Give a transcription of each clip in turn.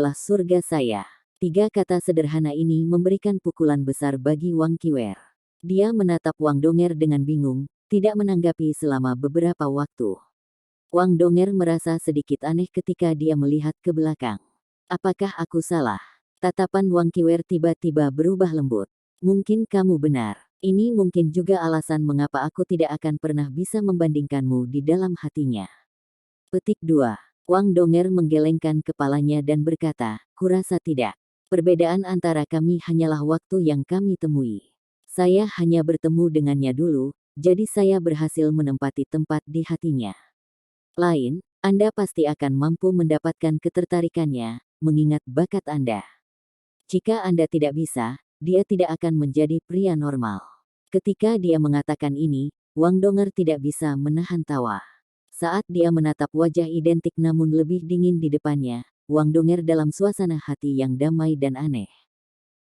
adalah surga saya. 3 kata sederhana ini memberikan pukulan besar bagi Wang Qiwer. Dia menatap Wang Donger dengan bingung, tidak menanggapi selama beberapa waktu. Wang Donger merasa sedikit aneh ketika dia melihat ke belakang. Apakah aku salah? Tatapan Wang Qiwer tiba-tiba berubah lembut. Mungkin kamu benar. Ini mungkin juga alasan mengapa aku tidak akan pernah bisa membandingkanmu di dalam hatinya. Petik 2. Wang Donger menggelengkan kepalanya dan berkata, kurasa tidak. Perbedaan antara kami hanyalah waktu yang kami temui. Saya hanya bertemu dengannya dulu, jadi saya berhasil menempati tempat di hatinya. Lain, Anda pasti akan mampu mendapatkan ketertarikannya, mengingat bakat Anda. Jika Anda tidak bisa, dia tidak akan menjadi pria normal. Ketika dia mengatakan ini, Wang Donger tidak bisa menahan tawa. Saat dia menatap wajah identik namun lebih dingin di depannya, Wang Donger dalam suasana hati yang damai dan aneh.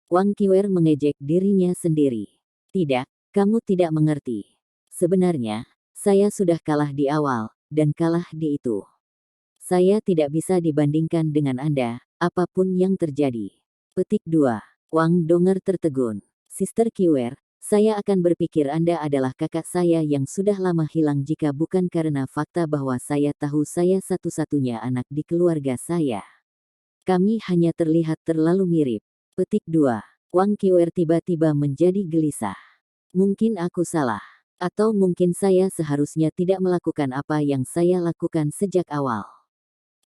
Wang Qiwer mengejek dirinya sendiri. Tidak, kamu tidak mengerti. Sebenarnya, saya sudah kalah di awal, dan kalah di itu. Saya tidak bisa dibandingkan dengan Anda, apapun yang terjadi. Petik 2. Wang Donger tertegun. Sister Qiwer, saya akan berpikir Anda adalah kakak saya yang sudah lama hilang jika bukan karena fakta bahwa saya tahu saya satu-satunya anak di keluarga saya. Kami hanya terlihat terlalu mirip. Petik 2. Wang Qiwer tiba-tiba menjadi gelisah. Mungkin aku salah. Atau mungkin saya seharusnya tidak melakukan apa yang saya lakukan sejak awal.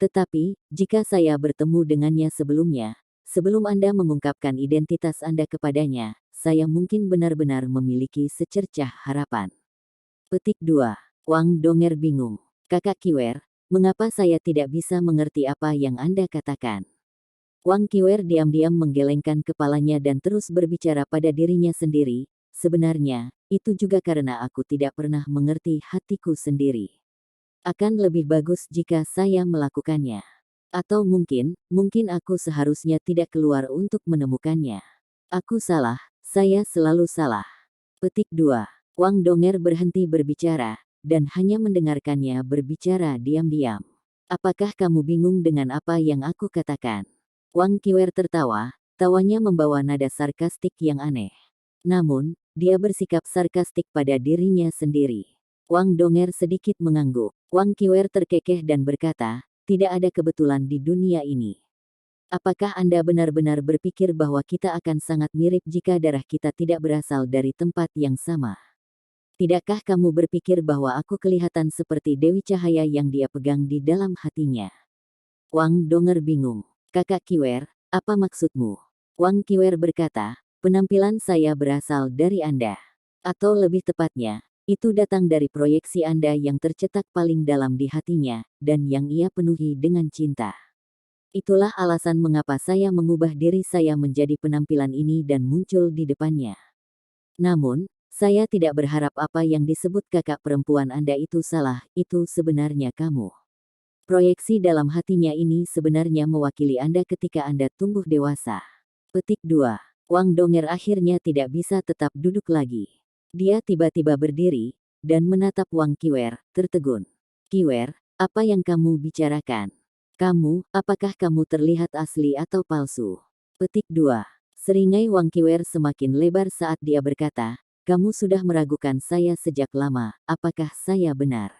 Tetapi, jika saya bertemu dengannya sebelumnya, sebelum Anda mengungkapkan identitas Anda kepadanya, saya mungkin benar-benar memiliki secercah harapan. Petik 2. Wang Donger bingung. Kakak Qiwer, mengapa saya tidak bisa mengerti apa yang Anda katakan? Wang Qiwer diam-diam menggelengkan kepalanya dan terus berbicara pada dirinya sendiri, sebenarnya, itu juga karena aku tidak pernah mengerti hatiku sendiri. Akan lebih bagus jika saya melakukannya. Atau mungkin aku seharusnya tidak keluar untuk menemukannya. Aku salah, saya selalu salah. Petik 2. Wang Donger berhenti berbicara, dan hanya mendengarkannya berbicara diam-diam. Apakah kamu bingung dengan apa yang aku katakan? Wang Qiwer tertawa, tawanya membawa nada sarkastik yang aneh. Namun, dia bersikap sarkastik pada dirinya sendiri. Wang Donger sedikit mengangguk. Wang Qiwer terkekeh dan berkata, tidak ada kebetulan di dunia ini. Apakah Anda benar-benar berpikir bahwa kita akan sangat mirip jika darah kita tidak berasal dari tempat yang sama? Tidakkah kamu berpikir bahwa aku kelihatan seperti Dewi Cahaya yang dia pegang di dalam hatinya? Wang Donger bingung. Kakak Qiwer, apa maksudmu? Wang Qiwer berkata, penampilan saya berasal dari Anda. Atau lebih tepatnya, itu datang dari proyeksi Anda yang tercetak paling dalam di hatinya, dan yang ia penuhi dengan cinta. Itulah alasan mengapa saya mengubah diri saya menjadi penampilan ini dan muncul di depannya. Namun, saya tidak berharap apa yang disebut kakak perempuan Anda itu salah, itu sebenarnya kamu. Proyeksi dalam hatinya ini sebenarnya mewakili Anda ketika Anda tumbuh dewasa. Petik 2. Wang Donger akhirnya tidak bisa tetap duduk lagi. Dia tiba-tiba berdiri, dan menatap Wang Qiwer, tertegun. Qiwer, apa yang kamu bicarakan? Apakah kamu terlihat asli atau palsu? Petik 2. Seringai Wang Qiwer semakin lebar saat dia berkata, kamu sudah meragukan saya sejak lama, apakah saya benar?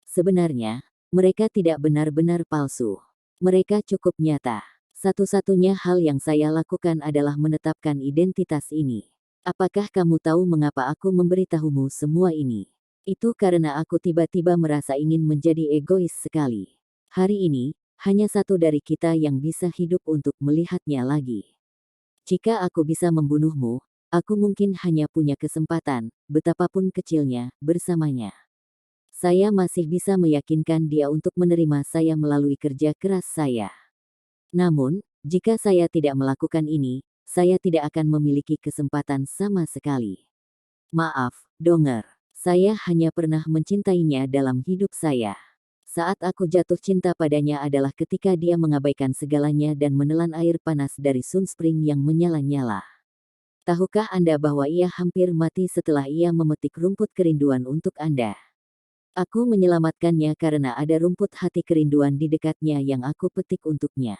Sebenarnya, mereka tidak benar-benar palsu. Mereka cukup nyata. Satu-satunya hal yang saya lakukan adalah menetapkan identitas ini. Apakah kamu tahu mengapa aku memberitahumu semua ini? Itu karena aku tiba-tiba merasa ingin menjadi egois sekali. Hari ini, hanya satu dari kita yang bisa hidup untuk melihatnya lagi. Jika aku bisa membunuhmu, aku mungkin hanya punya kesempatan, betapapun kecilnya, bersamanya. Saya masih bisa meyakinkan dia untuk menerima saya melalui kerja keras saya. Namun, jika saya tidak melakukan ini, saya tidak akan memiliki kesempatan sama sekali. Maaf, Donger. Saya hanya pernah mencintainya dalam hidup saya. Saat aku jatuh cinta padanya adalah ketika dia mengabaikan segalanya dan menelan air panas dari Sun Spring yang menyala-nyala. Tahukah Anda bahwa ia hampir mati setelah ia memetik rumput kerinduan untuk Anda? Aku menyelamatkannya karena ada rumput hati kerinduan di dekatnya yang aku petik untuknya.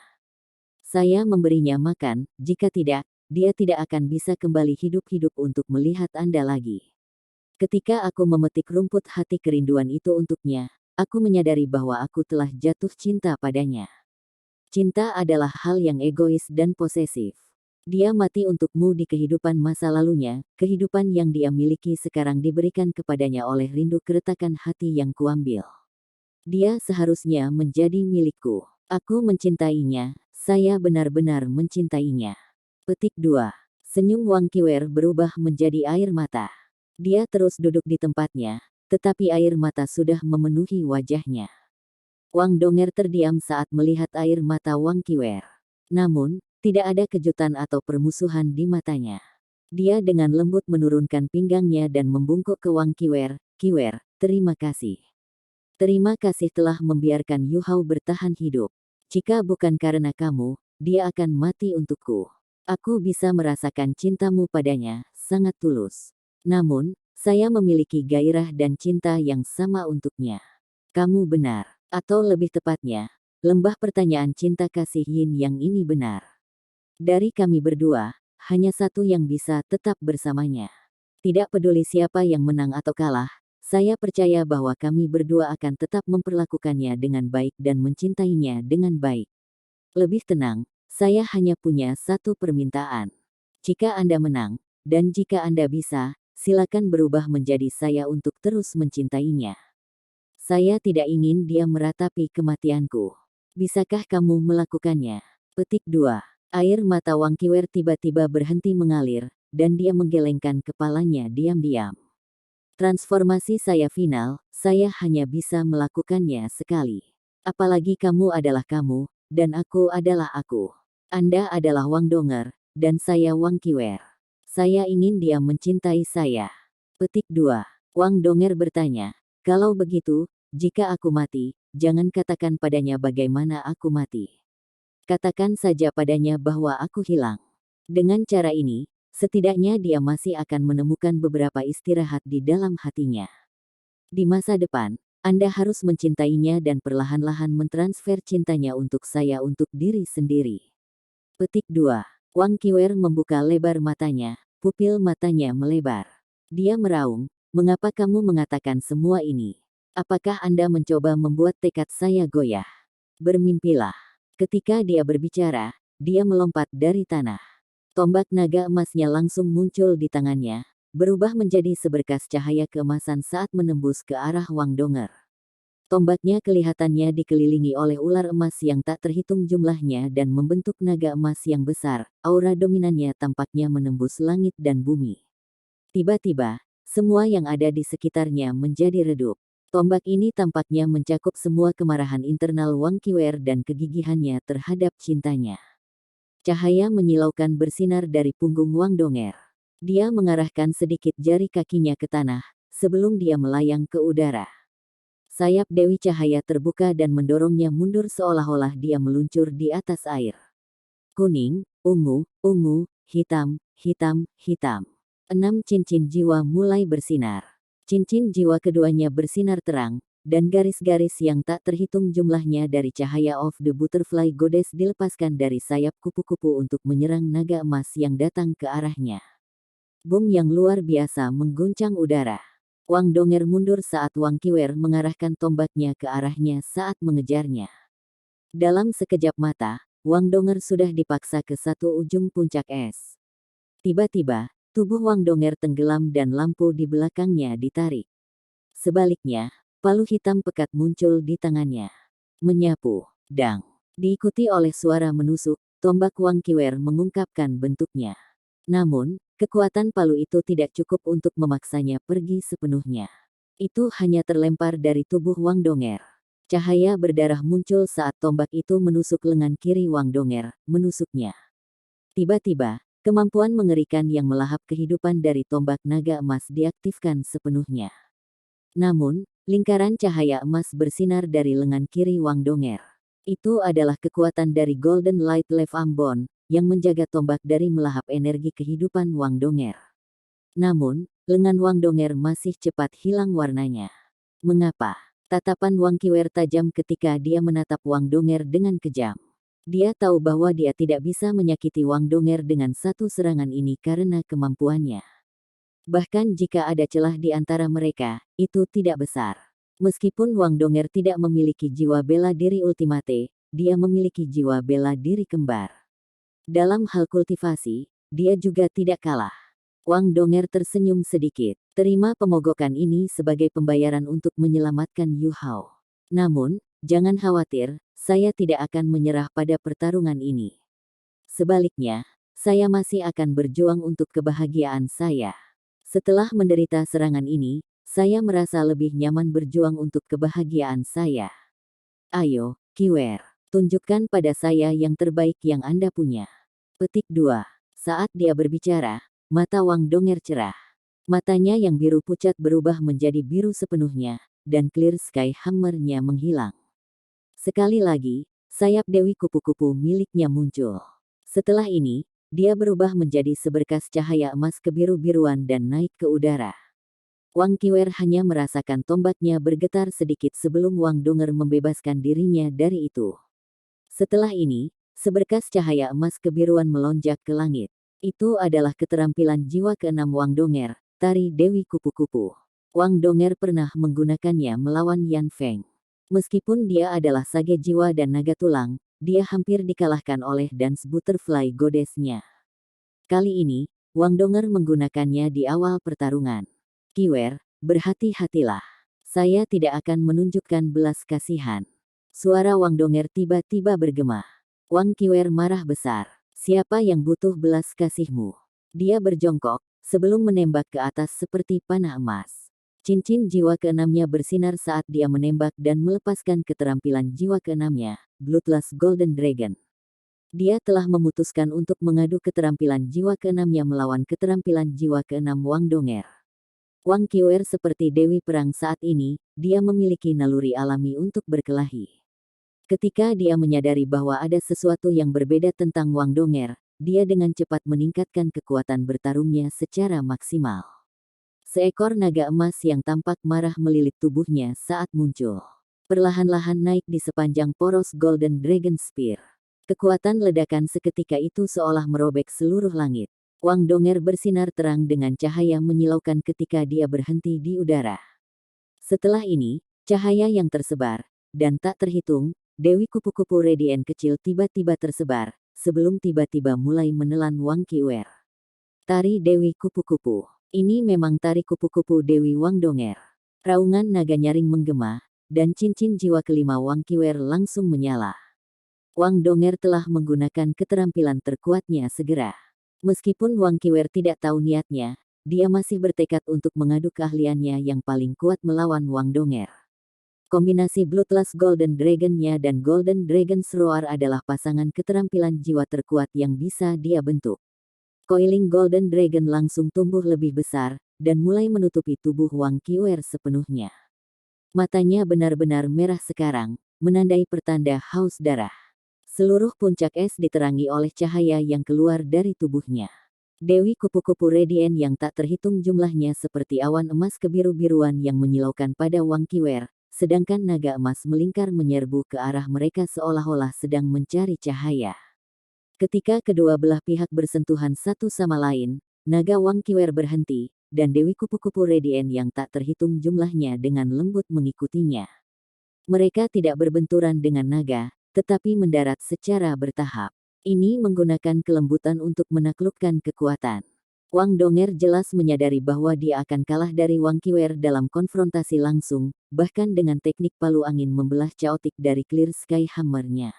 Saya memberinya makan, jika tidak, dia tidak akan bisa kembali hidup-hidup untuk melihat Anda lagi. Ketika aku memetik rumput hati kerinduan itu untuknya, aku menyadari bahwa aku telah jatuh cinta padanya. Cinta adalah hal yang egois dan posesif. Dia mati untukmu di kehidupan masa lalunya, kehidupan yang dia miliki sekarang diberikan kepadanya oleh rindu keretakan hati yang kuambil. Dia seharusnya menjadi milikku. Aku mencintainya, saya benar-benar mencintainya. Petik 2. Senyum Wang Qiwer berubah menjadi air mata. Dia terus duduk di tempatnya, tetapi air mata sudah memenuhi wajahnya. Wang Donger terdiam saat melihat air mata Wang Qiwer. Namun, tidak ada kejutan atau permusuhan di matanya. Dia dengan lembut menurunkan pinggangnya dan membungkuk ke Wang Qiwer. Qiwer, terima kasih. Terima kasih telah membiarkan Yu Hao bertahan hidup. Jika bukan karena kamu, dia akan mati untukku. Aku bisa merasakan cintamu padanya, sangat tulus. Namun, saya memiliki gairah dan cinta yang sama untuknya. Kamu benar, atau lebih tepatnya, lembah pertanyaan cinta kasih Yin yang ini benar. Dari kami berdua, hanya satu yang bisa tetap bersamanya. Tidak peduli siapa yang menang atau kalah, saya percaya bahwa kami berdua akan tetap memperlakukannya dengan baik dan mencintainya dengan baik. Lebih tenang, saya hanya punya satu permintaan. Jika Anda menang, dan jika Anda bisa, silakan berubah menjadi saya untuk terus mencintainya. Saya tidak ingin dia meratapi kematianku. Bisakah kamu melakukannya? Petik 2. Air mata Wang Qiwer tiba-tiba berhenti mengalir, dan dia menggelengkan kepalanya diam-diam. Transformasi saya final, saya hanya bisa melakukannya sekali. Apalagi kamu adalah kamu, dan aku adalah aku. Anda adalah Wang Donger, dan saya Wang Qiwer. Saya ingin dia mencintai saya. Petik 2. Wang Donger bertanya, kalau begitu, jika aku mati, jangan katakan padanya bagaimana aku mati. Katakan saja padanya bahwa aku hilang. Dengan cara ini, setidaknya dia masih akan menemukan beberapa istirahat di dalam hatinya. Di masa depan, Anda harus mencintainya dan perlahan-lahan mentransfer cintanya untuk saya untuk diri sendiri. Petik 2. Wang Qiwer membuka lebar matanya, pupil matanya melebar. Dia meraung, mengapa kamu mengatakan semua ini? Apakah Anda mencoba membuat tekad saya goyah? Bermimpilah. Ketika dia berbicara, dia melompat dari tanah. Tombak naga emasnya langsung muncul di tangannya, berubah menjadi seberkas cahaya keemasan saat menembus ke arah Wang Donger. Tombaknya kelihatannya dikelilingi oleh ular emas yang tak terhitung jumlahnya dan membentuk naga emas yang besar, aura dominannya tampaknya menembus langit dan bumi. Tiba-tiba, semua yang ada di sekitarnya menjadi redup. Tombak ini tampaknya mencakup semua kemarahan internal Wang Qiwer dan kegigihannya terhadap cintanya. Cahaya menyilaukan bersinar dari punggung Wang Donger. Dia mengarahkan sedikit jari kakinya ke tanah, sebelum dia melayang ke udara. Sayap Dewi Cahaya terbuka dan mendorongnya mundur seolah-olah dia meluncur di atas air. Kuning, ungu, ungu, hitam, hitam, hitam. 6 cincin jiwa mulai bersinar. Cincin jiwa keduanya bersinar terang, dan garis-garis yang tak terhitung jumlahnya dari cahaya of the Butterfly Goddess dilepaskan dari sayap kupu-kupu untuk menyerang naga emas yang datang ke arahnya. Boom yang luar biasa mengguncang udara. Wang Donger mundur saat Wang Qiwer mengarahkan tombaknya ke arahnya saat mengejarnya. Dalam sekejap mata, Wang Donger sudah dipaksa ke satu ujung puncak es. Tiba-tiba, tubuh Wang Donger tenggelam dan lampu di belakangnya ditarik. Sebaliknya, palu hitam pekat muncul di tangannya. Menyapu, dang. Diikuti oleh suara menusuk, tombak Wang Qiwer mengungkapkan bentuknya. Namun, kekuatan palu itu tidak cukup untuk memaksanya pergi sepenuhnya. Itu hanya terlempar dari tubuh Wang Donger. Cahaya berdarah muncul saat tombak itu menusuk lengan kiri Wang Donger, menusuknya. Tiba-tiba, kemampuan mengerikan yang melahap kehidupan dari tombak naga emas diaktifkan sepenuhnya. Namun, lingkaran cahaya emas bersinar dari lengan kiri Wang Donger. Itu adalah kekuatan dari Golden Light Left Ambon, yang menjaga tombak dari melahap energi kehidupan Wang Donger. Namun, lengan Wang Donger masih cepat hilang warnanya. Mengapa? Tatapan Wang Qiwer tajam ketika dia menatap Wang Donger dengan kejam. Dia tahu bahwa dia tidak bisa menyakiti Wang Donger dengan satu serangan ini karena kemampuannya. Bahkan jika ada celah di antara mereka, itu tidak besar. Meskipun Wang Donger tidak memiliki jiwa bela diri ultimate, dia memiliki jiwa bela diri kembar. Dalam hal kultivasi, dia juga tidak kalah. Wang Donger tersenyum sedikit. Terima pemogokan ini sebagai pembayaran untuk menyelamatkan Yu Hao. Namun, jangan khawatir, saya tidak akan menyerah pada pertarungan ini. Sebaliknya, saya masih akan berjuang untuk kebahagiaan saya. Setelah menderita serangan ini, saya merasa lebih nyaman berjuang untuk kebahagiaan saya. Ayo, Kiwer, tunjukkan pada saya yang terbaik yang Anda punya. Petik 2. Saat dia berbicara, mata Wang Donger cerah. Matanya yang biru pucat berubah menjadi biru sepenuhnya, dan clear sky hammer-nya menghilang. Sekali lagi, sayap Dewi Kupu-Kupu miliknya muncul. Setelah ini, dia berubah menjadi seberkas cahaya emas kebiru-biruan dan naik ke udara. Wang Qiwer hanya merasakan tombaknya bergetar sedikit sebelum Wang Donger membebaskan dirinya dari itu. Setelah ini, seberkas cahaya emas kebiruan melonjak ke langit. Itu adalah keterampilan jiwa keenam Wang Donger, tari Dewi Kupu-Kupu. Wang Donger pernah menggunakannya melawan Yan Feng. Meskipun dia adalah sage jiwa dan naga tulang, dia hampir dikalahkan oleh Dance Butterfly Goddess-nya. Kali ini, Wang Donger menggunakannya di awal pertarungan. Qiwer, berhati-hatilah. Saya tidak akan menunjukkan belas kasihan. Suara Wang Donger tiba-tiba bergema. Wang Qiwer marah besar. Siapa yang butuh belas kasihmu? Dia berjongkok, sebelum menembak ke atas seperti panah emas. Cincin jiwa keenamnya bersinar saat dia menembak dan melepaskan keterampilan jiwa keenamnya, Bloodlust Golden Dragon. Dia telah memutuskan untuk mengadu keterampilan jiwa keenamnya melawan keterampilan jiwa keenam Wang Donger. Wang Qiwer seperti Dewi Perang saat ini, dia memiliki naluri alami untuk berkelahi. Ketika dia menyadari bahwa ada sesuatu yang berbeda tentang Wang Donger, dia dengan cepat meningkatkan kekuatan bertarungnya secara maksimal. Seekor naga emas yang tampak marah melilit tubuhnya saat muncul. Perlahan-lahan naik di sepanjang poros Golden Dragon Spear. Kekuatan ledakan seketika itu seolah merobek seluruh langit. Wang Donger bersinar terang dengan cahaya menyilaukan ketika dia berhenti di udara. Setelah ini, cahaya yang tersebar, dan tak terhitung, Dewi Kupu-Kupu Radiant kecil tiba-tiba tersebar, sebelum tiba-tiba mulai menelan Wang Qiwer. Tari Dewi Kupu-Kupu. Ini memang tari kupu-kupu Dewi Wang Donger. Raungan naga nyaring menggema, dan cincin jiwa kelima Wang Qiwer langsung menyala. Wang Donger telah menggunakan keterampilan terkuatnya segera. Meskipun Wang Qiwer tidak tahu niatnya, dia masih bertekad untuk mengadu keahliannya yang paling kuat melawan Wang Donger. Kombinasi Bloodlust Golden Dragon-nya dan Golden Dragon's Roar adalah pasangan keterampilan jiwa terkuat yang bisa dia bentuk. Coiling Golden Dragon langsung tumbuh lebih besar, dan mulai menutupi tubuh Wang Qiwer sepenuhnya. Matanya benar-benar merah sekarang, menandai pertanda haus darah. Seluruh puncak es diterangi oleh cahaya yang keluar dari tubuhnya. Dewi Kupu-Kupu Radiant yang tak terhitung jumlahnya seperti awan emas kebiru-biruan yang menyilaukan pada Wang Qiwer, sedangkan naga emas melingkar menyerbu ke arah mereka seolah-olah sedang mencari cahaya. Ketika kedua belah pihak bersentuhan satu sama lain, naga Wang Qiwer berhenti, dan Dewi Kupu-Kupu Radiant yang tak terhitung jumlahnya dengan lembut mengikutinya. Mereka tidak berbenturan dengan naga, tetapi mendarat secara bertahap. Ini menggunakan kelembutan untuk menaklukkan kekuatan. Wang Donger jelas menyadari bahwa dia akan kalah dari Wang Qiwer dalam konfrontasi langsung, bahkan dengan teknik palu angin membelah chaotic dari Clear Sky Hammer-nya.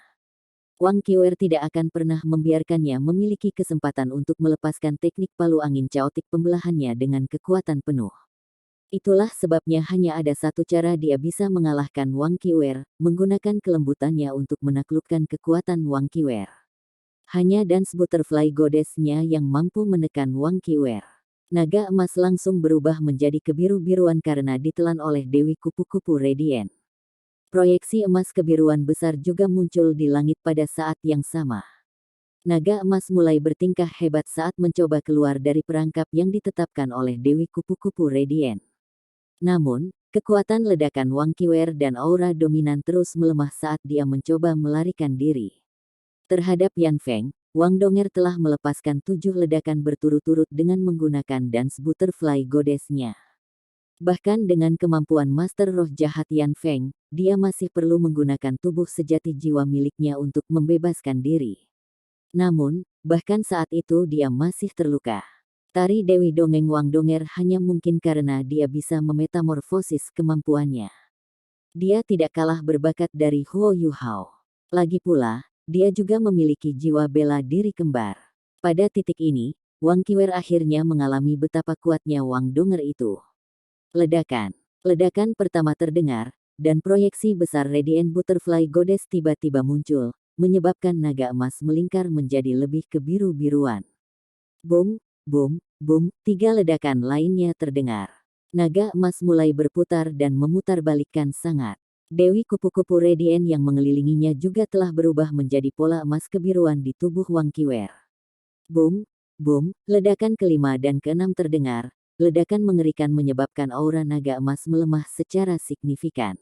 Wang Qiwer tidak akan pernah membiarkannya memiliki kesempatan untuk melepaskan teknik palu angin chaotic pembelahannya dengan kekuatan penuh. Itulah sebabnya hanya ada satu cara dia bisa mengalahkan Wang Qiwer, menggunakan kelembutannya untuk menaklukkan kekuatan Wang Qiwer. Hanya Dance Butterfly Goddess-nya yang mampu menekan Wang Qiwer. Naga emas langsung berubah menjadi kebiru-biruan karena ditelan oleh Dewi Kupu-Kupu Radiant. Proyeksi emas kebiruan besar juga muncul di langit pada saat yang sama. Naga emas mulai bertingkah hebat saat mencoba keluar dari perangkap yang ditetapkan oleh Dewi Kupu-Kupu Radiant. Namun, kekuatan ledakan Wang Qiwer dan aura dominan terus melemah saat dia mencoba melarikan diri. Terhadap Yan Feng, Wang Donger telah melepaskan 7 ledakan berturut-turut dengan menggunakan Dance Butterfly Goddess-nya. Bahkan dengan kemampuan Master Roh Jahat Yan Feng, dia masih perlu menggunakan tubuh sejati jiwa miliknya untuk membebaskan diri. Namun, bahkan saat itu dia masih terluka. Tari Dewi Dongeng Wang Donger hanya mungkin karena dia bisa memetamorfosis kemampuannya. Dia tidak kalah berbakat dari Huo Yuhao. Lagi pula, dia juga memiliki jiwa bela diri kembar. Pada titik ini, Wang Qiwer akhirnya mengalami betapa kuatnya Wang Donger itu. Ledakan. Ledakan pertama terdengar, dan proyeksi besar Radiant Butterfly Goddess tiba-tiba muncul, menyebabkan naga emas melingkar menjadi lebih kebiru-biruan. Boom, boom, boom, 3 ledakan lainnya terdengar. Naga emas mulai berputar dan memutarbalikkan sangat. Dewi kupu-kupu Radiant yang mengelilinginya juga telah berubah menjadi pola emas kebiruan di tubuh Wang Qiwer. Boom, boom, ledakan kelima dan keenam terdengar. Ledakan mengerikan menyebabkan aura naga emas melemah secara signifikan.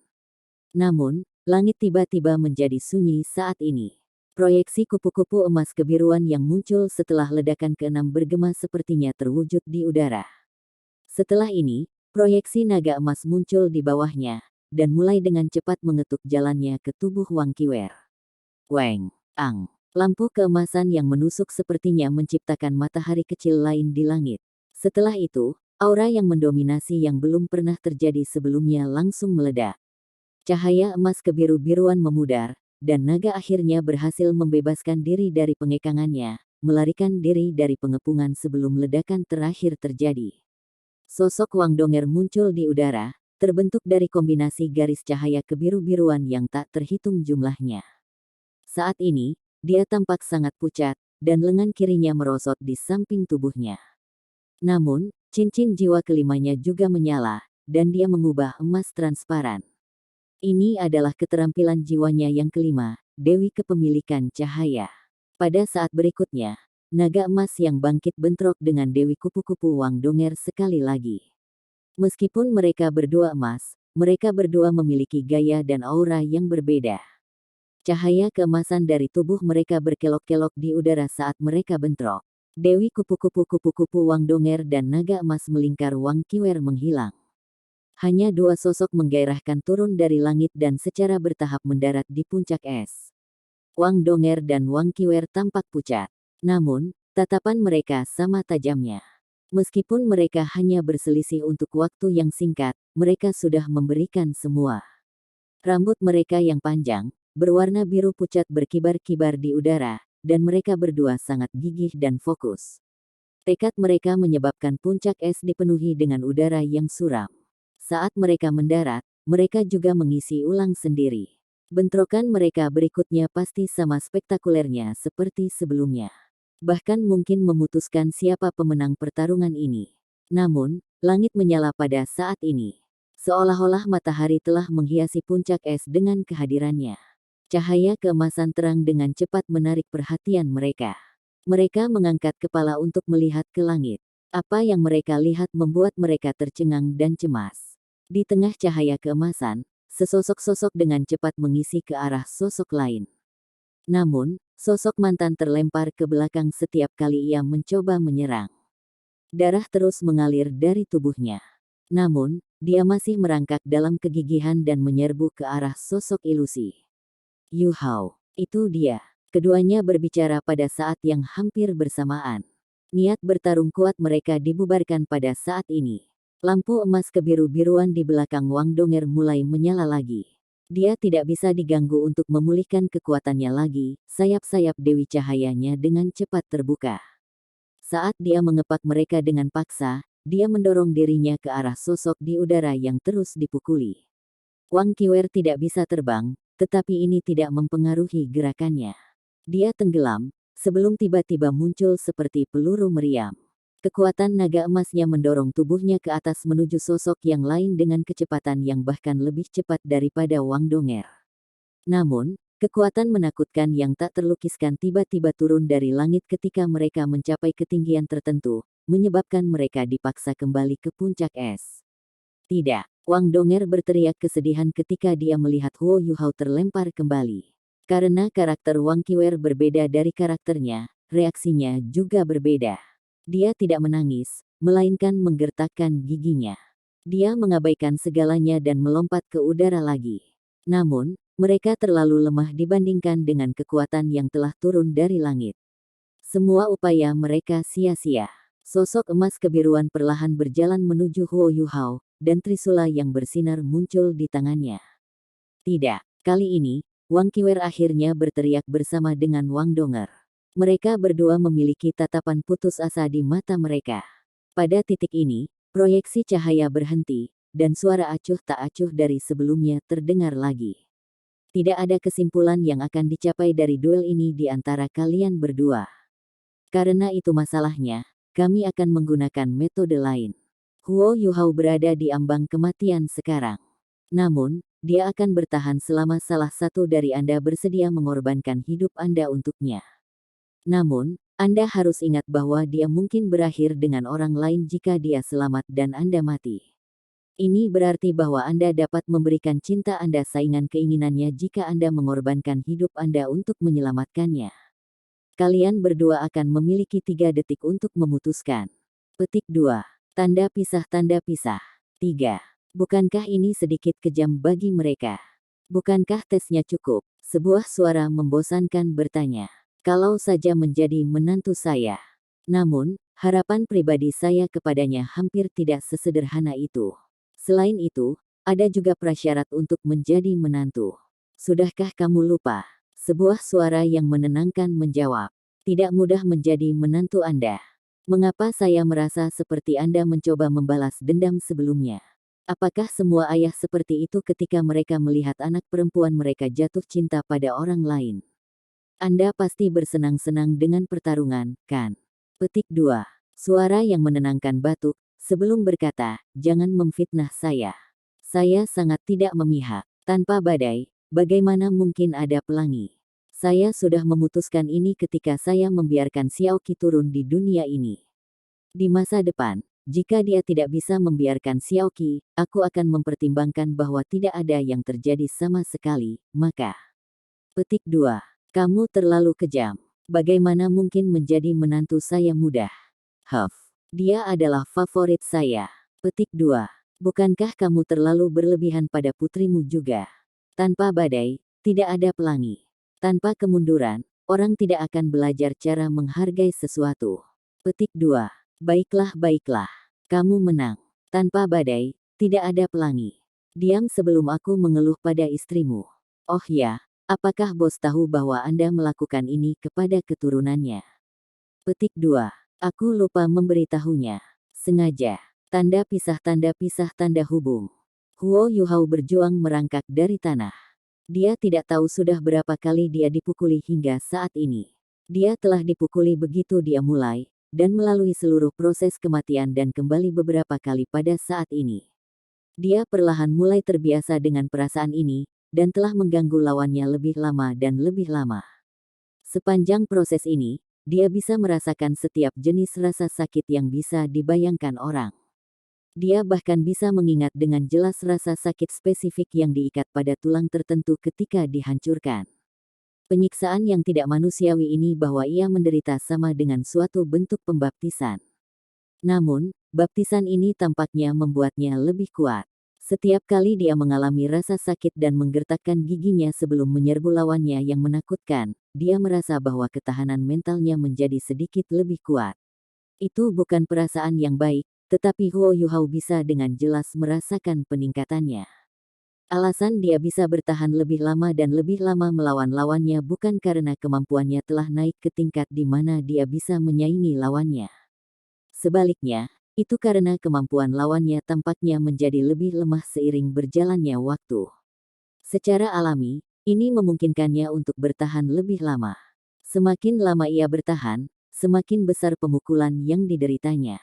Namun, langit tiba-tiba menjadi sunyi saat ini. Proyeksi kupu-kupu emas kebiruan yang muncul setelah ledakan keenam bergema sepertinya terwujud di udara. Setelah ini, proyeksi naga emas muncul di bawahnya, dan mulai dengan cepat mengetuk jalannya ke tubuh Wang Qiwer. Weng, ang. Lampu keemasan yang menusuk sepertinya menciptakan matahari kecil lain di langit. Setelah itu, aura yang mendominasi yang belum pernah terjadi sebelumnya langsung meledak. Cahaya emas kebiru-biruan memudar, dan naga akhirnya berhasil membebaskan diri dari pengekangannya, melarikan diri dari pengepungan sebelum ledakan terakhir terjadi. Sosok Wang Donger muncul di udara, terbentuk dari kombinasi garis cahaya kebiru-biruan yang tak terhitung jumlahnya. Saat ini, dia tampak sangat pucat, dan lengan kirinya merosot di samping tubuhnya. Namun, cincin jiwa kelimanya juga menyala, dan dia mengubah emas transparan. Ini adalah keterampilan jiwanya yang kelima, Dewi Kepemilikan Cahaya. Pada saat berikutnya, naga emas yang bangkit bentrok dengan Dewi Kupu-kupu Wang Donger sekali lagi. Meskipun mereka berdua emas, mereka berdua memiliki gaya dan aura yang berbeda. Cahaya keemasan dari tubuh mereka berkelok-kelok di udara saat mereka bentrok. Dewi Kupu-kupu Wang Donger dan naga emas melingkar Wang Qiwer menghilang. Hanya 2 sosok menggairahkan turun dari langit dan secara bertahap mendarat di puncak es. Wang Donger dan Wang Qiwer tampak pucat. Namun, tatapan mereka sama tajamnya. Meskipun mereka hanya berselisih untuk waktu yang singkat, mereka sudah memberikan semua. Rambut mereka yang panjang, berwarna biru pucat berkibar-kibar di udara, dan mereka berdua sangat gigih dan fokus. Tekad mereka menyebabkan puncak es dipenuhi dengan udara yang suram. Saat mereka mendarat, mereka juga mengisi ulang sendiri. Bentrokan mereka berikutnya pasti sama spektakulernya seperti sebelumnya. Bahkan mungkin memutuskan siapa pemenang pertarungan ini. Namun, langit menyala pada saat ini. Seolah-olah matahari telah menghiasi puncak es dengan kehadirannya. Cahaya keemasan terang dengan cepat menarik perhatian mereka. Mereka mengangkat kepala untuk melihat ke langit. Apa yang mereka lihat membuat mereka tercengang dan cemas. Di tengah cahaya keemasan, sesosok-sosok dengan cepat mengisi ke arah sosok lain. Namun, sosok mantan terlempar ke belakang setiap kali ia mencoba menyerang. Darah terus mengalir dari tubuhnya. Namun, dia masih merangkak dalam kegigihan dan menyerbu ke arah sosok ilusi. Yu Hao, itu dia. Keduanya berbicara pada saat yang hampir bersamaan. Niat bertarung kuat mereka dibubarkan pada saat ini. Lampu emas kebiru-biruan di belakang Wang Donger mulai menyala lagi. Dia tidak bisa diganggu untuk memulihkan kekuatannya lagi, sayap-sayap Dewi Cahayanya dengan cepat terbuka. Saat dia mengepak mereka dengan paksa, dia mendorong dirinya ke arah sosok di udara yang terus dipukuli. Wang Qiwer tidak bisa terbang, tetapi ini tidak mempengaruhi gerakannya. Dia tenggelam, sebelum tiba-tiba muncul seperti peluru meriam. Kekuatan naga emasnya mendorong tubuhnya ke atas menuju sosok yang lain dengan kecepatan yang bahkan lebih cepat daripada Wang Donger. Namun, kekuatan menakutkan yang tak terlukiskan tiba-tiba turun dari langit ketika mereka mencapai ketinggian tertentu, menyebabkan mereka dipaksa kembali ke puncak es. Tidak. Wang Donger berteriak kesedihan ketika dia melihat Huo Yuhao terlempar kembali. Karena karakter Wang Qiwer berbeda dari karakternya, reaksinya juga berbeda. Dia tidak menangis, melainkan menggertakkan giginya. Dia mengabaikan segalanya dan melompat ke udara lagi. Namun, mereka terlalu lemah dibandingkan dengan kekuatan yang telah turun dari langit. Semua upaya mereka sia-sia. Sosok emas kebiruan perlahan berjalan menuju Huo Yuhao, dan trisula yang bersinar muncul di tangannya. Tidak, kali ini, Wang Qiwer akhirnya berteriak bersama dengan Wang Donger. Mereka berdua memiliki tatapan putus asa di mata mereka. Pada titik ini, proyeksi cahaya berhenti, dan suara acuh tak acuh dari sebelumnya terdengar lagi. Tidak ada kesimpulan yang akan dicapai dari duel ini di antara kalian berdua. Karena itu masalahnya, kami akan menggunakan metode lain. Huo Yuhao berada di ambang kematian sekarang. Namun, dia akan bertahan selama salah satu dari Anda bersedia mengorbankan hidup Anda untuknya. Namun, Anda harus ingat bahwa dia mungkin berakhir dengan orang lain jika dia selamat dan Anda mati. Ini berarti bahwa Anda dapat memberikan cinta Anda saingan keinginannya jika Anda mengorbankan hidup Anda untuk menyelamatkannya. Kalian berdua akan memiliki 3 detik untuk memutuskan. Petik 2. Tanda pisah tanda pisah. 3. Bukankah ini sedikit kejam bagi mereka? Bukankah tesnya cukup? Sebuah suara membosankan bertanya. Kalau saja menjadi menantu saya. Namun, harapan pribadi saya kepadanya hampir tidak sesederhana itu. Selain itu, ada juga prasyarat untuk menjadi menantu. Sudahkah kamu lupa? Sebuah suara yang menenangkan menjawab. Tidak mudah menjadi menantu Anda. Mengapa saya merasa seperti Anda mencoba membalas dendam sebelumnya? Apakah semua ayah seperti itu ketika mereka melihat anak perempuan mereka jatuh cinta pada orang lain? Anda pasti bersenang-senang dengan pertarungan, kan? Petik 2. Suara yang menenangkan batuk, sebelum berkata, jangan memfitnah saya. Saya sangat tidak memihak. Tanpa badai, bagaimana mungkin ada pelangi? Saya sudah memutuskan ini ketika saya membiarkan Xiaoqi turun di dunia ini. Di masa depan, jika dia tidak bisa membiarkan Xiaoqi, aku akan mempertimbangkan bahwa tidak ada yang terjadi sama sekali, maka. Petik 2. Kamu terlalu kejam. Bagaimana mungkin menjadi menantu saya mudah? Huff. Dia adalah favorit saya. Petik 2. Bukankah kamu terlalu berlebihan pada putrimu juga? Tanpa badai, tidak ada pelangi. Tanpa kemunduran, orang tidak akan belajar cara menghargai sesuatu. Petik 2. Baiklah baiklah. Kamu menang. Tanpa badai, tidak ada pelangi. Diam sebelum aku mengeluh pada istrimu. Oh ya. Apakah bos tahu bahwa Anda melakukan ini kepada keturunannya? Petik 2. Aku lupa memberitahunya. Sengaja. Tanda pisah tanda hubung. Huo Yuhao berjuang merangkak dari tanah. Dia tidak tahu sudah berapa kali dia dipukuli hingga saat ini. Dia telah dipukuli begitu dia mulai, dan melalui seluruh proses kematian dan kembali beberapa kali pada saat ini. Dia perlahan mulai terbiasa dengan perasaan ini, dan telah mengganggu lawannya lebih lama dan lebih lama. Sepanjang proses ini, dia bisa merasakan setiap jenis rasa sakit yang bisa dibayangkan orang. Dia bahkan bisa mengingat dengan jelas rasa sakit spesifik yang diikat pada tulang tertentu ketika dihancurkan. Penyiksaan yang tidak manusiawi ini bahwa ia menderita sama dengan suatu bentuk pembaptisan. Namun, baptisan ini tampaknya membuatnya lebih kuat. Setiap kali dia mengalami rasa sakit dan menggertakkan giginya sebelum menyerbu lawannya yang menakutkan, dia merasa bahwa ketahanan mentalnya menjadi sedikit lebih kuat. Itu bukan perasaan yang baik, tetapi Huo Yuhao bisa dengan jelas merasakan peningkatannya. Alasan dia bisa bertahan lebih lama dan lebih lama melawan lawannya bukan karena kemampuannya telah naik ke tingkat di mana dia bisa menyaingi lawannya. Sebaliknya, itu karena kemampuan lawannya tampaknya menjadi lebih lemah seiring berjalannya waktu. Secara alami, ini memungkinkannya untuk bertahan lebih lama. Semakin lama ia bertahan, semakin besar pemukulan yang dideritanya.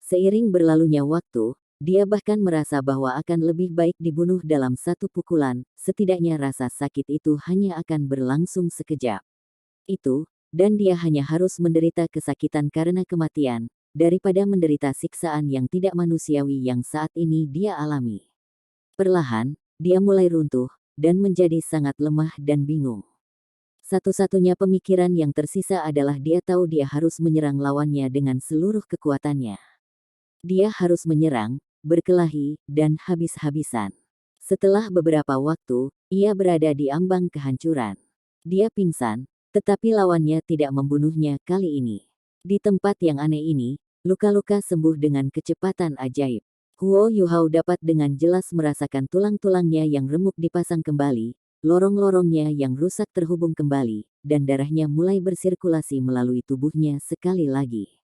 Seiring berlalunya waktu, dia bahkan merasa bahwa akan lebih baik dibunuh dalam satu pukulan, setidaknya rasa sakit itu hanya akan berlangsung sekejap. Itu, dan dia hanya harus menderita kesakitan karena kematian, daripada menderita siksaan yang tidak manusiawi yang saat ini dia alami. Perlahan, dia mulai runtuh, dan menjadi sangat lemah dan bingung. Satu-satunya pemikiran yang tersisa adalah dia tahu dia harus menyerang lawannya dengan seluruh kekuatannya. Dia harus menyerang, berkelahi, dan habis-habisan. Setelah beberapa waktu, ia berada di ambang kehancuran. Dia pingsan, tetapi lawannya tidak membunuhnya kali ini. Di tempat yang aneh ini, luka-luka sembuh dengan kecepatan ajaib. Huo Yuhao dapat dengan jelas merasakan tulang-tulangnya yang remuk dipasang kembali, lorong-lorongnya yang rusak terhubung kembali, dan darahnya mulai bersirkulasi melalui tubuhnya sekali lagi.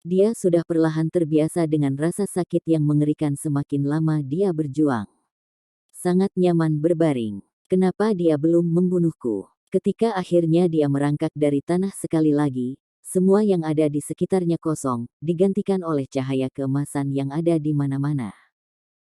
Dia sudah perlahan terbiasa dengan rasa sakit yang mengerikan semakin lama dia berjuang. Sangat nyaman berbaring. Kenapa dia belum membunuhku? Ketika akhirnya dia merangkak dari tanah sekali lagi, semua yang ada di sekitarnya kosong, digantikan oleh cahaya keemasan yang ada di mana-mana.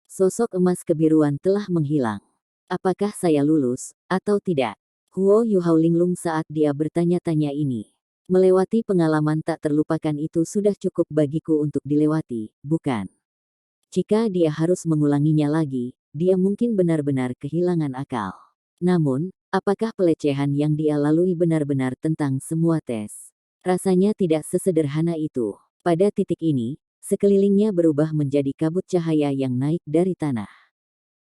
Sosok emas kebiruan telah menghilang. Apakah saya lulus, atau tidak? Huo Yuhao linglung saat dia bertanya-tanya ini. Melewati pengalaman tak terlupakan itu sudah cukup bagiku untuk dilewati, bukan? Jika dia harus mengulanginya lagi, dia mungkin benar-benar kehilangan akal. Namun, apakah pelecehan yang dia lalui benar-benar tentang semua tes? Rasanya tidak sesederhana itu. Pada titik ini, sekelilingnya berubah menjadi kabut cahaya yang naik dari tanah.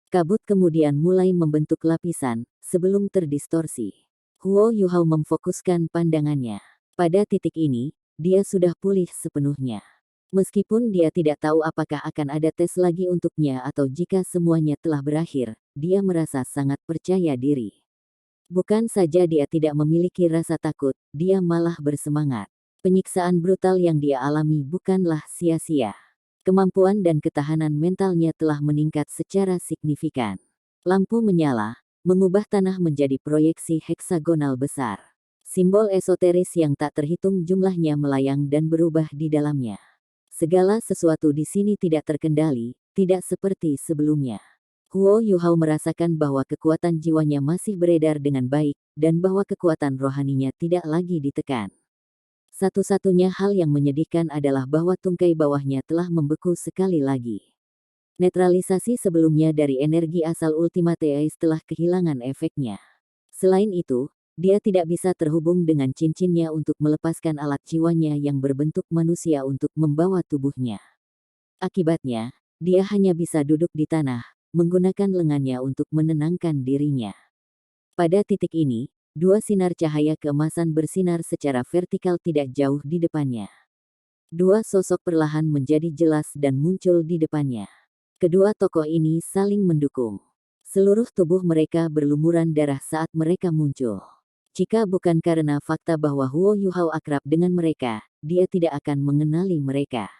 Kabut kemudian mulai membentuk lapisan, sebelum terdistorsi. Huo Yuhao memfokuskan pandangannya. Pada titik ini, dia sudah pulih sepenuhnya. Meskipun dia tidak tahu apakah akan ada tes lagi untuknya atau jika semuanya telah berakhir, dia merasa sangat percaya diri. Bukan saja dia tidak memiliki rasa takut, dia malah bersemangat. Penyiksaan brutal yang dia alami bukanlah sia-sia. Kemampuan dan ketahanan mentalnya telah meningkat secara signifikan. Lampu menyala, mengubah tanah menjadi proyeksi heksagonal besar. Simbol esoteris yang tak terhitung jumlahnya melayang dan berubah di dalamnya. Segala sesuatu di sini tidak terkendali, tidak seperti sebelumnya. Huo Yuhao merasakan bahwa kekuatan jiwanya masih beredar dengan baik, dan bahwa kekuatan rohaninya tidak lagi ditekan. Satu-satunya hal yang menyedihkan adalah bahwa tungkai bawahnya telah membeku sekali lagi. Netralisasi sebelumnya dari energi asal Ultimate Ace telah kehilangan efeknya. Selain itu, dia tidak bisa terhubung dengan cincinnya untuk melepaskan alat jiwanya yang berbentuk manusia untuk membawa tubuhnya. Akibatnya, dia hanya bisa duduk di tanah, menggunakan lengannya untuk menenangkan dirinya. Pada titik ini, dua sinar cahaya keemasan bersinar secara vertikal tidak jauh di depannya. Dua sosok perlahan menjadi jelas dan muncul di depannya. Kedua tokoh ini saling mendukung. Seluruh tubuh mereka berlumuran darah saat mereka muncul. Jika bukan karena fakta bahwa Huo Yuhao akrab dengan mereka, dia tidak akan mengenali mereka.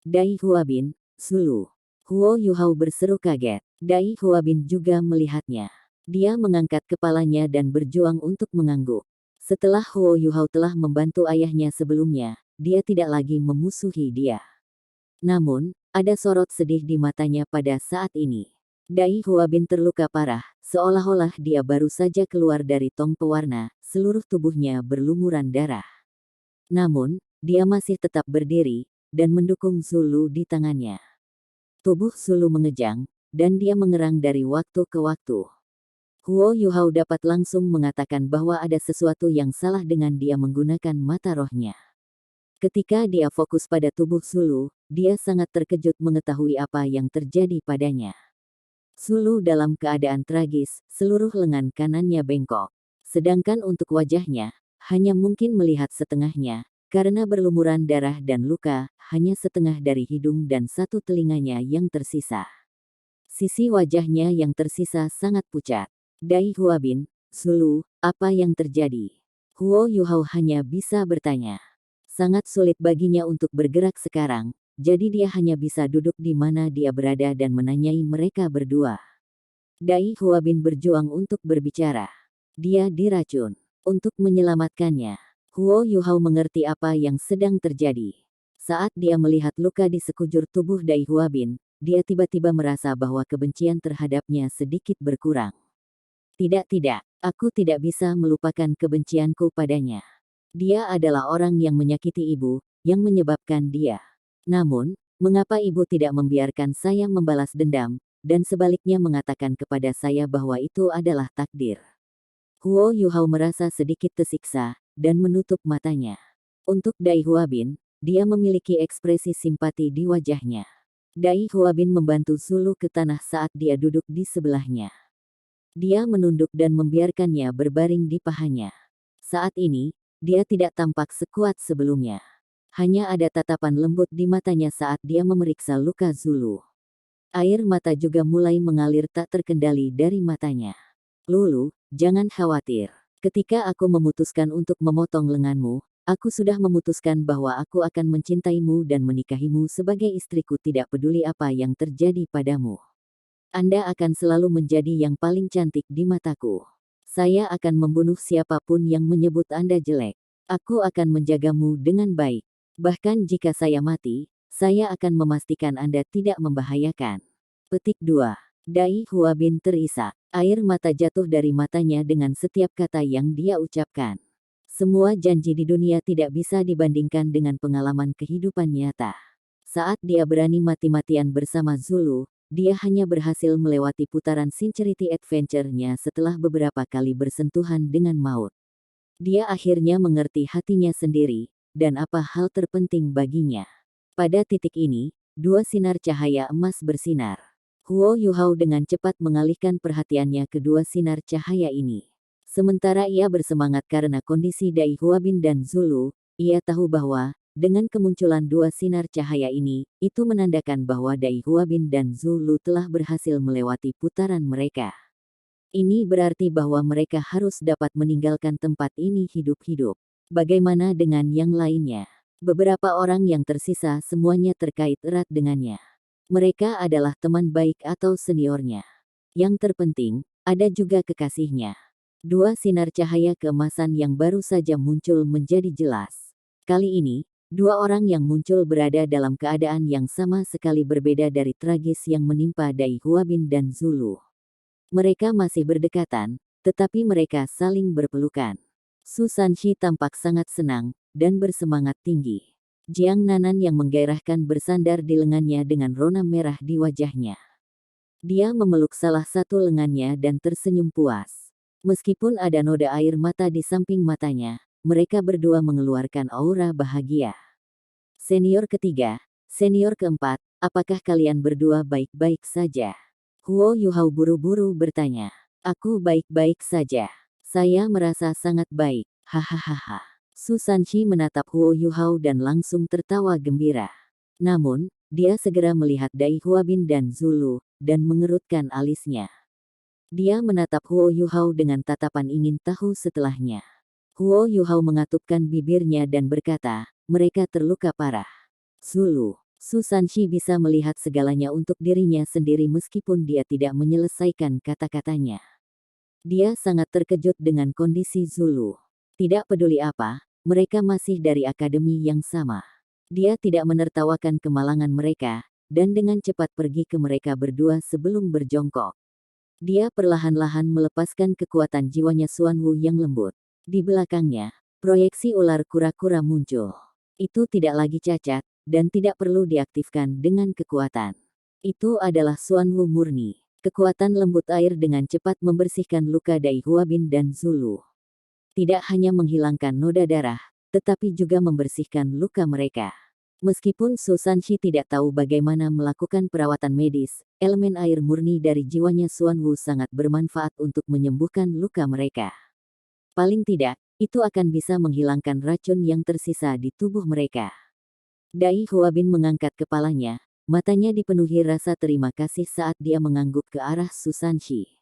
Dai Huabin, Zulu. Huo Yuhao berseru kaget. Dai Huabin juga melihatnya. Dia mengangkat kepalanya dan berjuang untuk mengangguk. Setelah Huo Yuhao telah membantu ayahnya sebelumnya, dia tidak lagi memusuhi dia. Namun, ada sorot sedih di matanya pada saat ini. Dai Huabin terluka parah, seolah-olah dia baru saja keluar dari tong pewarna, seluruh tubuhnya berlumuran darah. Namun, dia masih tetap berdiri, dan mendukung Zulu di tangannya. Tubuh Zulu mengejang, dan dia mengerang dari waktu ke waktu. Huo Yuhao dapat langsung mengatakan bahwa ada sesuatu yang salah dengan dia menggunakan mata rohnya. Ketika dia fokus pada tubuh Zulu, dia sangat terkejut mengetahui apa yang terjadi padanya. Zulu dalam keadaan tragis, seluruh lengan kanannya bengkok. Sedangkan untuk wajahnya, hanya mungkin melihat setengahnya, karena berlumuran darah dan luka, hanya setengah dari hidung dan satu telinganya yang tersisa. Sisi wajahnya yang tersisa sangat pucat. Dai Huabin, Zulu, apa yang terjadi? Huo Yuhao hanya bisa bertanya. Sangat sulit baginya untuk bergerak sekarang, jadi dia hanya bisa duduk di mana dia berada dan menanyai mereka berdua. Dai Huabin berjuang untuk berbicara. Dia diracun. Untuk menyelamatkannya, Huo Yuhao mengerti apa yang sedang terjadi. Saat dia melihat luka di sekujur tubuh Dai Huabin, dia tiba-tiba merasa bahwa kebencian terhadapnya sedikit berkurang. Tidak, aku tidak bisa melupakan kebencianku padanya. Dia adalah orang yang menyakiti ibu, yang menyebabkan dia. Namun, mengapa ibu tidak membiarkan saya membalas dendam, dan sebaliknya mengatakan kepada saya bahwa itu adalah takdir? Huo Yuhao merasa sedikit tersiksa, dan menutup matanya. Untuk Dai Huabin, dia memiliki ekspresi simpati di wajahnya. Dai Huabin membantu Zulu ke tanah saat dia duduk di sebelahnya. Dia menunduk dan membiarkannya berbaring di pahanya. Saat ini, dia tidak tampak sekuat sebelumnya. Hanya ada tatapan lembut di matanya saat dia memeriksa luka Zulu. Air mata juga mulai mengalir tak terkendali dari matanya. Lulu, jangan khawatir. Ketika aku memutuskan untuk memotong lenganmu, aku sudah memutuskan bahwa aku akan mencintaimu dan menikahimu sebagai istriku tidak peduli apa yang terjadi padamu. Anda akan selalu menjadi yang paling cantik di mataku. Saya akan membunuh siapapun yang menyebut Anda jelek. Aku akan menjagamu dengan baik. Bahkan jika saya mati, saya akan memastikan Anda tidak membahayakan. Petik 2. Dai Huabin terisak. Air mata jatuh dari matanya dengan setiap kata yang dia ucapkan. Semua janji di dunia tidak bisa dibandingkan dengan pengalaman kehidupan nyata. Saat dia berani mati-matian bersama Zulu, dia hanya berhasil melewati putaran Sincerity Adventure-nya setelah beberapa kali bersentuhan dengan maut. Dia akhirnya mengerti hatinya sendiri, dan apa hal terpenting baginya. Pada titik ini, dua sinar cahaya emas bersinar. Huo Yuhao dengan cepat mengalihkan perhatiannya ke dua sinar cahaya ini. Sementara ia bersemangat karena kondisi Dai Huabin dan Zulu, ia tahu bahwa, dengan kemunculan dua sinar cahaya ini, itu menandakan bahwa Dai Huabin dan Zulu telah berhasil melewati putaran mereka. Ini berarti bahwa mereka harus dapat meninggalkan tempat ini hidup-hidup. Bagaimana dengan yang lainnya? Beberapa orang yang tersisa semuanya terkait erat dengannya. Mereka adalah teman baik atau seniornya. Yang terpenting, ada juga kekasihnya. Dua sinar cahaya keemasan yang baru saja muncul menjadi jelas. Kali ini, dua orang yang muncul berada dalam keadaan yang sama sekali berbeda dari tragis yang menimpa Dai Huabin dan Zulu. Mereka masih berdekatan, tetapi mereka saling berpelukan. Su Sanshi tampak sangat senang, dan bersemangat tinggi. Jiang Nanan yang menggairahkan bersandar di lengannya dengan rona merah di wajahnya. Dia memeluk salah satu lengannya dan tersenyum puas. Meskipun ada noda air mata di samping matanya, mereka berdua mengeluarkan aura bahagia. Senior ketiga, senior keempat, apakah kalian berdua baik-baik saja? Huo Yuhao buru-buru bertanya. Aku baik-baik saja. Saya merasa sangat baik. Hahaha. Su Sanshi menatap Huo Yuhao dan langsung tertawa gembira. Namun, dia segera melihat Dai Huabin dan Zulu, dan mengerutkan alisnya. Dia menatap Huo Yuhao dengan tatapan ingin tahu setelahnya. Huo Yuhao mengatupkan bibirnya dan berkata, mereka terluka parah. Zulu. Su Sanshi bisa melihat segalanya untuk dirinya sendiri meskipun dia tidak menyelesaikan kata-katanya. Dia sangat terkejut dengan kondisi Zulu. Tidak peduli apa, mereka masih dari akademi yang sama. Dia tidak menertawakan kemalangan mereka, dan dengan cepat pergi ke mereka berdua sebelum berjongkok. Dia perlahan-lahan melepaskan kekuatan jiwanya Xuanwu yang lembut. Di belakangnya, proyeksi ular kura-kura muncul. Itu tidak lagi cacat, dan tidak perlu diaktifkan dengan kekuatan. Itu adalah Xuanwu murni. Kekuatan lembut air dengan cepat membersihkan luka Dai Huabin dan Zulu. Tidak hanya menghilangkan noda darah, tetapi juga membersihkan luka mereka. Meskipun Su Sanshi tidak tahu bagaimana melakukan perawatan medis, elemen air murni dari jiwanya Xuanwu sangat bermanfaat untuk menyembuhkan luka mereka. Paling tidak, itu akan bisa menghilangkan racun yang tersisa di tubuh mereka. Dai Huabin mengangkat kepalanya, matanya dipenuhi rasa terima kasih saat dia mengangguk ke arah Su Sanshi.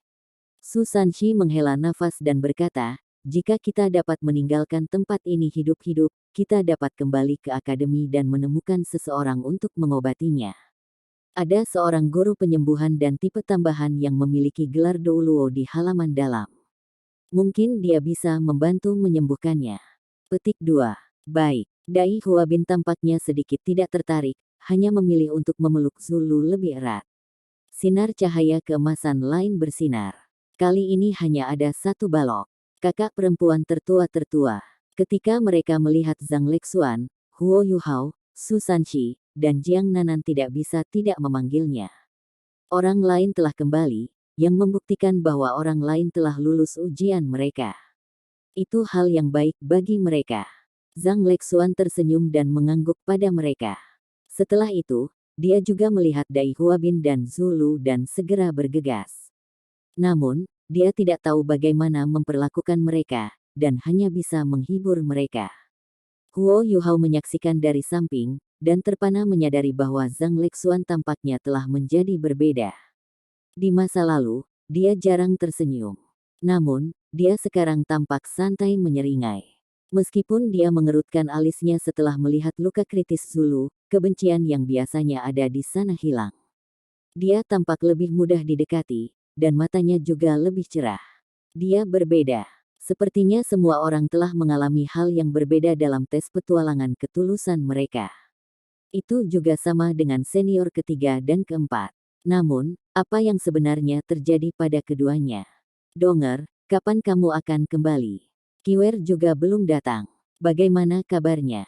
Su Sanshi menghela nafas dan berkata, jika kita dapat meninggalkan tempat ini hidup-hidup, kita dapat kembali ke akademi dan menemukan seseorang untuk mengobatinya. Ada seorang guru penyembuhan dan tipe tambahan yang memiliki gelar Douluo di halaman dalam. Mungkin dia bisa membantu menyembuhkannya. Petik 2. Baik, Dai Huabin tampaknya sedikit tidak tertarik, hanya memilih untuk memeluk Zulu lebih erat. Sinar cahaya keemasan lain bersinar. Kali ini hanya ada satu balok. Kakak perempuan tertua-tertua. Ketika mereka melihat Zhang Lexuan, Huo Yuhao, Su Sanshi, dan Jiang Nanan tidak bisa tidak memanggilnya. Orang lain telah kembali, yang membuktikan bahwa orang lain telah lulus ujian mereka. Itu hal yang baik bagi mereka. Zhang Lexuan tersenyum dan mengangguk pada mereka. Setelah itu, dia juga melihat Dai Huabin dan Zulu dan segera bergegas. Namun, dia tidak tahu bagaimana memperlakukan mereka, dan hanya bisa menghibur mereka. Huo Yuhao menyaksikan dari samping, dan terpana menyadari bahwa Zhang Lexuan tampaknya telah menjadi berbeda. Di masa lalu, dia jarang tersenyum. Namun, dia sekarang tampak santai menyeringai. Meskipun dia mengerutkan alisnya setelah melihat luka kritis Zulu, kebencian yang biasanya ada di sana hilang. Dia tampak lebih mudah didekati, dan matanya juga lebih cerah. Dia berbeda. Sepertinya semua orang telah mengalami hal yang berbeda dalam tes petualangan ketulusan mereka. Itu juga sama dengan senior ketiga dan keempat. Namun, apa yang sebenarnya terjadi pada keduanya? Donger, kapan kamu akan kembali? Kiwer juga belum datang. Bagaimana kabarnya?